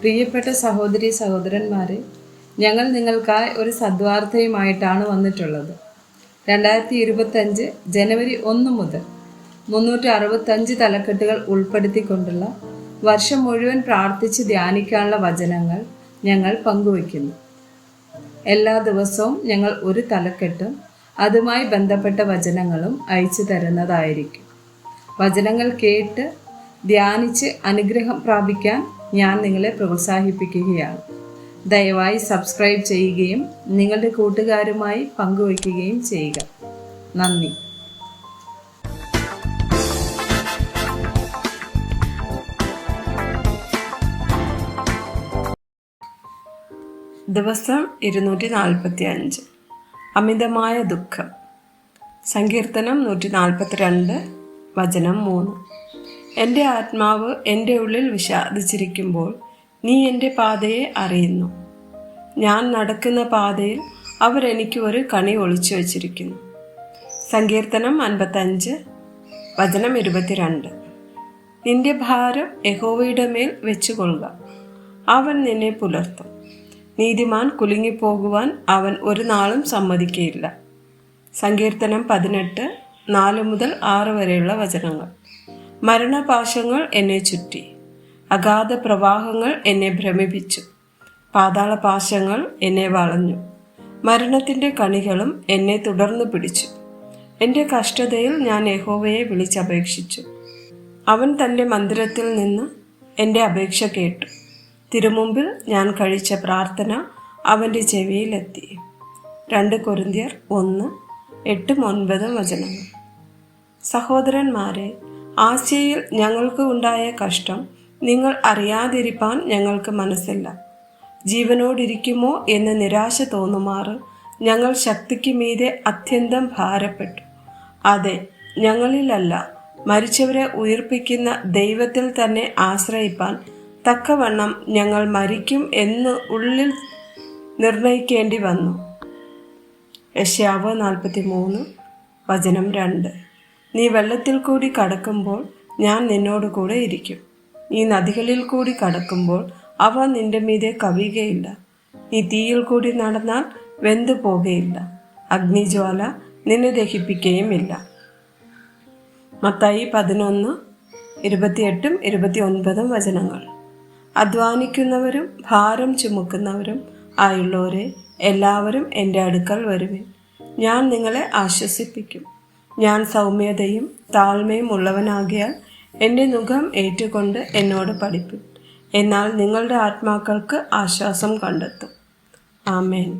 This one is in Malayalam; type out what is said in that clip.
പ്രിയപ്പെട്ട സഹോദരി സഹോദരന്മാരെ, ഞങ്ങൾ നിങ്ങൾക്കായി ഒരു സദ്വാർത്തയുമായിട്ടാണ് വന്നിട്ടുള്ളത്. 2025 ജനുവരി 1 മുതൽ 365 തലക്കെട്ടുകൾ ഉൾപ്പെടുത്തിക്കൊണ്ടുള്ള വർഷം മുഴുവൻ പ്രാർത്ഥിച്ച് ധ്യാനിക്കാനുള്ള വചനങ്ങൾ ഞങ്ങൾ പങ്കുവയ്ക്കുന്നു. എല്ലാ ദിവസവും ഞങ്ങൾ ഒരു തലക്കെട്ടും അതുമായി ബന്ധപ്പെട്ട വചനങ്ങളും അയച്ചു തരുന്നതായിരിക്കും. വചനങ്ങൾ കേട്ട് ധ്യാനിച്ച് അനുഗ്രഹം പ്രാപിക്കാൻ ഞാൻ നിങ്ങളെ പ്രോത്സാഹിപ്പിക്കുകയാണ്. ദയവായി സബ്സ്ക്രൈബ് ചെയ്യുകയും നിങ്ങളുടെ കൂട്ടുകാരുമായി പങ്കുവയ്ക്കുകയും ചെയ്യുക. നന്ദി. ദിവസം 245. അമിതമായ ദുഃഖം. സങ്കീർത്തനം 142 വചനം 3. എൻ്റെ ആത്മാവ് എൻ്റെ ഉള്ളിൽ വിഷാദിച്ചിരിക്കുമ്പോൾ നീ എൻ്റെ പാതയെ അറിയുന്നു. ഞാൻ നടക്കുന്ന പാതയിൽ അവരെനിക്ക് ഒരു കണി ഒളിച്ചു വച്ചിരിക്കുന്നു. സങ്കീർത്തനം 55 വചനം 22. നിന്റെ ഭാരം യഹോവയുടെ മേൽ വെച്ചുകൊള്ളുക, അവൻ നിന്നെ പുലർത്തും. നീതിമാൻ കുലുങ്ങിപ്പോകുവാൻ അവൻ ഒരു നാളും സമ്മതിക്കയില്ല. സങ്കീർത്തനം 18 4 മുതൽ 6 വരെയുള്ള വചനങ്ങൾ. മരണപാശങ്ങൾ എന്നെ ചുറ്റി, അഗാധ പ്രവാഹങ്ങൾ എന്നെ ഭ്രമിപ്പിച്ചു. പാതാളപാശങ്ങൾ എന്നെ വളഞ്ഞു, മരണത്തിൻ്റെ കണികളും എന്നെ തുടർന്നു പിടിച്ചു. എൻ്റെ കഷ്ടതയിൽ ഞാൻ യഹോവയെ വിളിച്ചപേക്ഷിച്ചു. അവൻ തൻ്റെ മന്ദിരത്തിൽ നിന്ന് എൻ്റെ അപേക്ഷ കേട്ടു. തിരുമുമ്പിൽ ഞാൻ കഴിച്ച പ്രാർത്ഥന അവൻ്റെ ചെവിയിലെത്തി. 2 കൊരിന്ത്യർ 1:8-9 വചനങ്ങൾ. സഹോദരന്മാരെ, ആസ്യയിൽ ഞങ്ങൾക്ക് ഉണ്ടായ കഷ്ടം നിങ്ങൾ അറിയാതിരിപ്പാൻ ഞങ്ങൾക്ക് മനസ്സില്ല. ജീവനോടിരിക്കുമോ എന്ന് നിരാശ തോന്നുമാറ് ഞങ്ങൾ ശക്തിക്ക് മീതെ അത്യന്തം ഭാരപ്പെട്ടു. അതെ, ഞങ്ങളിലല്ല, മരിച്ചവരെ ഉയിർപ്പിക്കുന്ന ദൈവത്തിൽ തന്നെ ആശ്രയിപ്പാൻ തക്കവണ്ണം ഞങ്ങൾ മരിക്കും എന്ന് ഉള്ളിൽ നിർണയിക്കേണ്ടി വന്നു. യെശയ്യാവ് 43 വചനം 2. നീ വെള്ളത്തിൽ കൂടി കടക്കുമ്പോൾ ഞാൻ നിന്നോട് കൂടെ ഇരിക്കും. നീ നദികളിൽ കൂടി കടക്കുമ്പോൾ അവ നിന്റെ മീതെ കവിയുകയില്ല. നീ തീയിൽ കൂടി നടന്നാൽ വെന്തു പോകുകയില്ല. അഗ്നിജ്വാല നിന്നെ ദഹിപ്പിക്കുകയുമില്ല. മത്തായി 11:28-29 വചനങ്ങൾ. അധ്വാനിക്കുന്നവരും ഭാരം ചുമക്കുന്നവരും ആയുള്ളവരെ എല്ലാവരും എൻ്റെ അടുക്കൽ വരുവിൻ, ഞാൻ നിങ്ങളെ ആശ്വസിപ്പിക്കും. ഞാൻ സൗമ്യതയും താഴ്മയും ഉള്ളവനാകിയാൽ എൻ്റെ നുകം ഏറ്റുകൊണ്ട് എന്നോട് പഠിപ്പിൻ, എന്നാൽ നിങ്ങളുടെ ആത്മാക്കൾക്ക് ആശ്വാസം കണ്ടെത്തും. ആമേൻ.